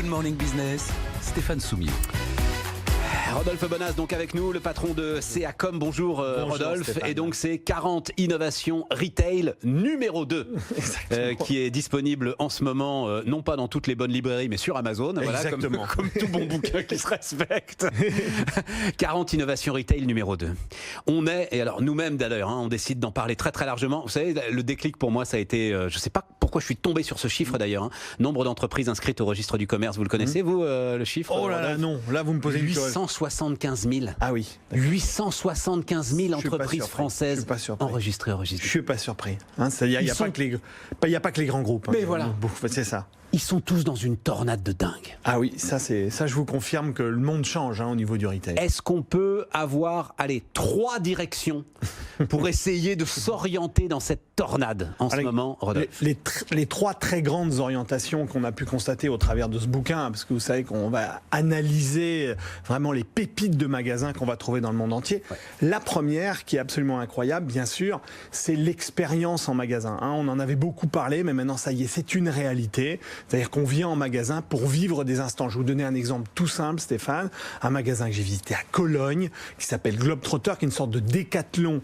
Good Morning Business, Stéphane Soumier. Rodolphe Bonas donc avec nous, le patron de CACOM. Bonjour, Rodolphe. Stéphane. Et donc c'est 40 innovations retail numéro 2 qui est disponible en ce moment, non pas dans toutes les bonnes librairies mais sur Amazon. Voilà, comme tout bon bouquin qui se respecte. 40 innovations retail numéro 2. On est, et alors nous-mêmes d'ailleurs, on décide d'en parler très très largement. Vous savez, le déclic pour moi ça a été, je ne sais pas pourquoi je suis tombé sur ce chiffre d'ailleurs, nombre d'entreprises inscrites au registre du commerce. Vous le connaissez vous, le chiffre? Oh là là, non, là vous me posez 875 000. Ah oui. 875 000 entreprises Je françaises suis pas surpris. enregistrées au registre. Je suis pas surpris. C'est-à-dire, il n'y a pas que les grands groupes. Mais voilà. C'est ça. Ils sont tous dans une tornade de dingue. Ah oui, ça je vous confirme que le monde change au niveau du retail. Est-ce qu'on peut avoir, 3 directions pour essayer de s'orienter dans cette tornade en ce moment, Rodolphe? Les 3 très grandes orientations qu'on a pu constater au travers de ce bouquin, parce que vous savez qu'on va analyser vraiment les pépites de magasins qu'on va trouver dans le monde entier. Ouais. La première, qui est absolument incroyable, bien sûr, c'est l'expérience en magasin. On en avait beaucoup parlé, mais maintenant, ça y est, c'est une réalité. C'est-à-dire qu'on vient en magasin pour vivre des instants. Je vais vous donner un exemple tout simple, Stéphane. Un magasin que j'ai visité à Cologne, qui s'appelle Globetrotter, qui est une sorte de décathlon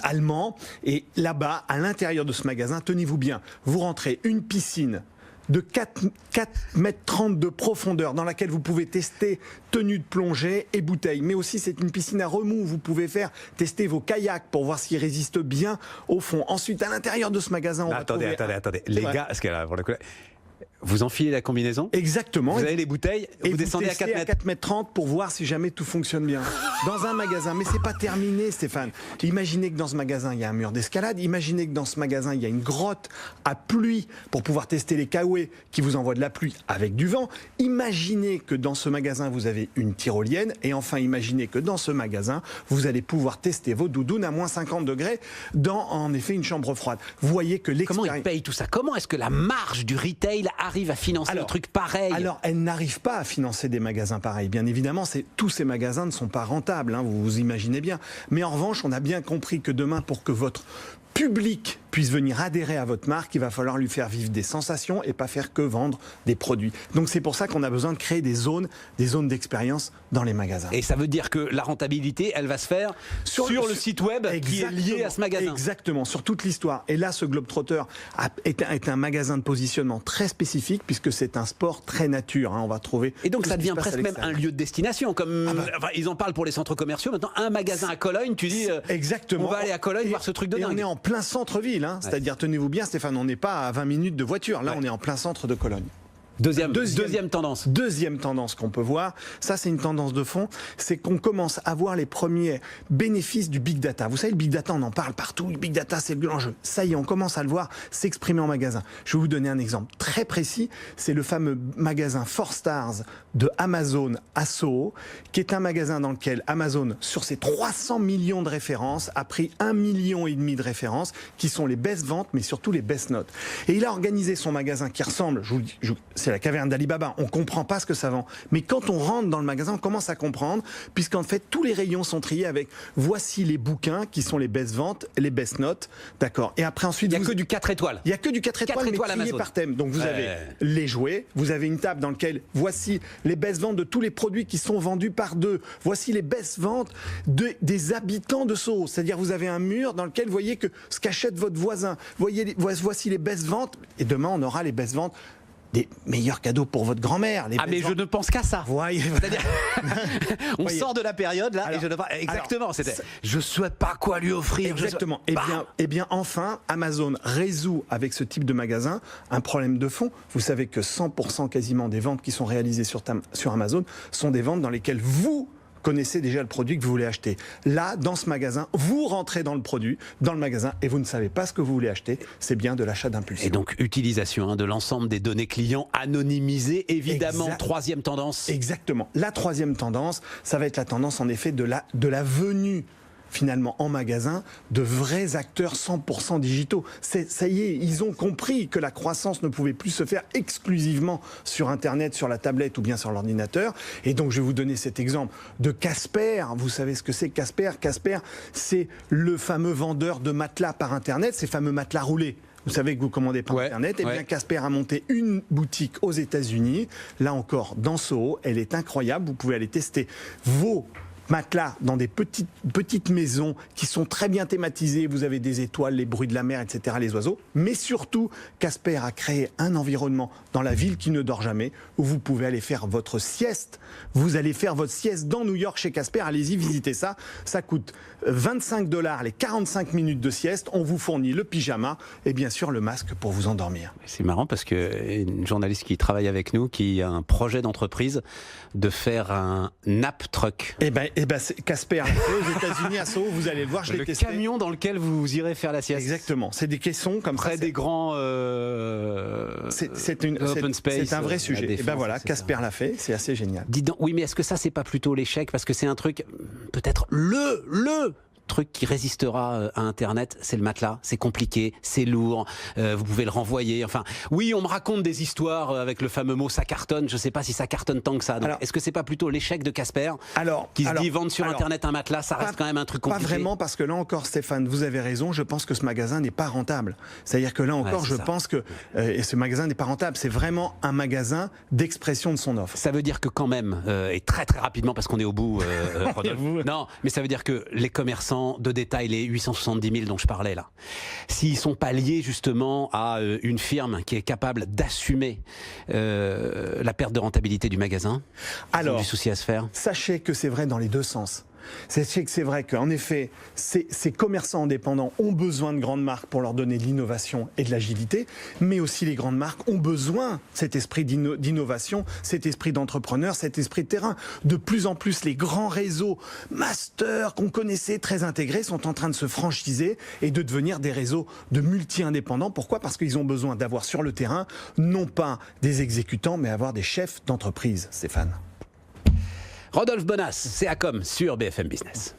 allemand. Et là-bas, à l'intérieur de ce magasin, tenez-vous bien, vous rentrez une piscine de 4,30 m de profondeur dans laquelle vous pouvez tester tenue de plongée et bouteilles. Mais aussi, c'est une piscine à remous où vous pouvez tester vos kayaks pour voir s'ils résistent bien au fond. Ensuite, à l'intérieur de ce magasin, on va trouver... Attendez. Les gars, parce que là, pour le coup... Vous enfilez la combinaison. Exactement. Vous avez les bouteilles et vous descendez à 4 mètres. À 4,30 m pour voir si jamais tout fonctionne bien. Dans un magasin. Mais c'est pas terminé, Stéphane. Imaginez que dans ce magasin, il y a un mur d'escalade. Imaginez que dans ce magasin, il y a une grotte à pluie pour pouvoir tester les kawaii qui vous envoient de la pluie avec du vent. Imaginez que dans ce magasin, vous avez une tyrolienne. Et enfin, imaginez que dans ce magasin, vous allez pouvoir tester vos doudounes à moins 50 degrés dans, en effet, une chambre froide. Vous voyez que l'expérience... Comment ils payent tout ça? Comment est-ce que la marge du retail arrive à financer un truc pareil? Alors, elle n'arrive pas à financer des magasins pareils. Bien évidemment, tous ces magasins ne sont pas rentables, vous imaginez bien. Mais en revanche, on a bien compris que demain, pour que votre public puisse venir adhérer à votre marque, il va falloir lui faire vivre des sensations et pas faire que vendre des produits. Donc c'est pour ça qu'on a besoin de créer des zones d'expérience dans les magasins. Et ça veut dire que la rentabilité, elle va se faire sur le site web qui est lié à ce magasin. Exactement, sur toute l'histoire. Et là, ce Globetrotter est un magasin de positionnement très spécifique puisque c'est un sport très nature. On va trouver. Et donc ça devient presque même un lieu de destination. Enfin, ils en parlent pour les centres commerciaux. Maintenant, un magasin à Cologne, tu dis, exactement. On va aller à Cologne voir ce truc de dingue. On est en plein centre-ville. C'est-à-dire, tenez-vous bien, Stéphane, on n'est pas à 20 minutes de voiture. Là, on est en plein centre de Cologne. Deuxième tendance. Deuxième tendance qu'on peut voir, ça c'est une tendance de fond, c'est qu'on commence à voir les premiers bénéfices du big data. Vous savez, le big data, on en parle partout, le big data c'est le grand jeu. Ça y est, on commence à le voir s'exprimer en magasin. Je vais vous donner un exemple très précis, c'est le fameux magasin 4 Stars de Amazon à Soho, qui est un magasin dans lequel Amazon, sur ses 300 millions de références, a pris 1,5 million de références, qui sont les best ventes, mais surtout les best notes. Et il a organisé son magasin qui ressemble, c'est la caverne d'Alibaba, on comprend pas ce que ça vend. Mais quand on rentre dans le magasin, on commence à comprendre, puisqu'en fait, tous les rayons sont triés avec voici les bouquins qui sont les best ventes, les best notes, d'accord. Et après, ensuite, il n'y a que du 4 étoiles. Il n'y a que du 4 étoiles, mais trié par thème. Donc vous avez les jouets, vous avez une table dans laquelle voici les best ventes de tous les produits qui sont vendus par 2. Voici les best ventes des habitants de Soho. C'est-à-dire, vous avez un mur dans lequel vous voyez que ce qu'achète votre voisin. Voici les best ventes. Et demain, on aura les best ventes des meilleurs cadeaux pour votre grand-mère. Mais je ne pense qu'à ça. C'est-à-dire, on sort de la période là, alors, et je ne pense exactement. Je ne sais pas quoi lui offrir. Exactement. Eh bien, enfin, Amazon résout avec ce type de magasin un problème de fond. Vous savez que 100% quasiment des ventes qui sont réalisées sur Amazon sont des ventes dans lesquelles vous connaissez déjà le produit que vous voulez acheter. Là, dans ce magasin, vous rentrez dans le magasin et vous ne savez pas ce que vous voulez acheter. C'est bien de l'achat d'impulsion. Et donc, utilisation de l'ensemble des données clients anonymisées, évidemment. Troisième tendance. Exactement. La troisième tendance, ça va être la tendance, en effet, de la venue finalement en magasin de vrais acteurs 100% digitaux. Ça y est, ils ont compris que la croissance ne pouvait plus se faire exclusivement sur Internet, sur la tablette ou bien sur l'ordinateur. Et donc je vais vous donner cet exemple de Casper. Vous savez ce que c'est Casper? Casper, c'est le fameux vendeur de matelas par Internet, ces fameux matelas roulés. vous savez que vous commandez par Internet, et bien Casper a monté une boutique aux États-Unis, là encore dans Soho, elle est incroyable, vous pouvez aller tester vos matelas dans des petites maisons qui sont très bien thématisées. Vous avez des étoiles, les bruits de la mer, etc., les oiseaux. Mais surtout, Casper a créé un environnement dans la ville qui ne dort jamais, où vous pouvez aller faire votre sieste. Vous allez faire votre sieste dans New York chez Casper. Allez-y, visitez ça. Ça coûte $25 les 45 minutes de sieste. On vous fournit le pyjama et bien sûr le masque pour vous endormir. C'est marrant parce qu'une journaliste qui travaille avec nous, qui a un projet d'entreprise de faire un nap truck. Casper, aux États-Unis, à Soho, vous allez le voir, je l'ai testé. Le camion dans lequel vous irez faire la sieste. Exactement, c'est des caissons comme près ça. des grands open space. C'est un vrai sujet. Et ben voilà, Casper l'a fait, c'est assez génial. Dis donc, oui, mais est-ce que ça, c'est pas plutôt l'échec? Parce que c'est un truc, peut-être le truc qui résistera à Internet, c'est le matelas. C'est compliqué, c'est lourd, vous pouvez le renvoyer. Enfin, oui, on me raconte des histoires avec le fameux mot « ça cartonne ». Je ne sais pas si ça cartonne tant que ça. Donc, est-ce que c'est pas plutôt l'échec de Casper qui se dit vendre sur Internet un matelas, ça reste quand même un truc compliqué? Pas vraiment, parce que là encore, Stéphane, vous avez raison, je pense que ce magasin n'est pas rentable. C'est-à-dire que là encore, je pense que ce magasin n'est pas rentable. C'est vraiment un magasin d'expression de son offre. Ça veut dire que quand même, et très très rapidement, parce qu'on est au bout, Rodolphe, non, mais ça veut dire que les commerçants de détail, les 870 000 dont je parlais là, s'ils ne sont pas liés justement à une firme qui est capable d'assumer la perte de rentabilité du magasin, ils ont du souci à se faire. Sachez que c'est vrai dans les deux sens. Sachez que c'est vrai qu'en effet, ces commerçants indépendants ont besoin de grandes marques pour leur donner de l'innovation et de l'agilité, mais aussi les grandes marques ont besoin de cet esprit d'innovation, cet esprit d'entrepreneur, cet esprit de terrain. De plus en plus, les grands réseaux master qu'on connaissait très intégrés sont en train de se franchiser et de devenir des réseaux de multi-indépendants. Pourquoi? Parce qu'ils ont besoin d'avoir sur le terrain, non pas des exécutants, mais avoir des chefs d'entreprise, Stéphane. Rodolphe Bonas, CACOM sur BFM Business.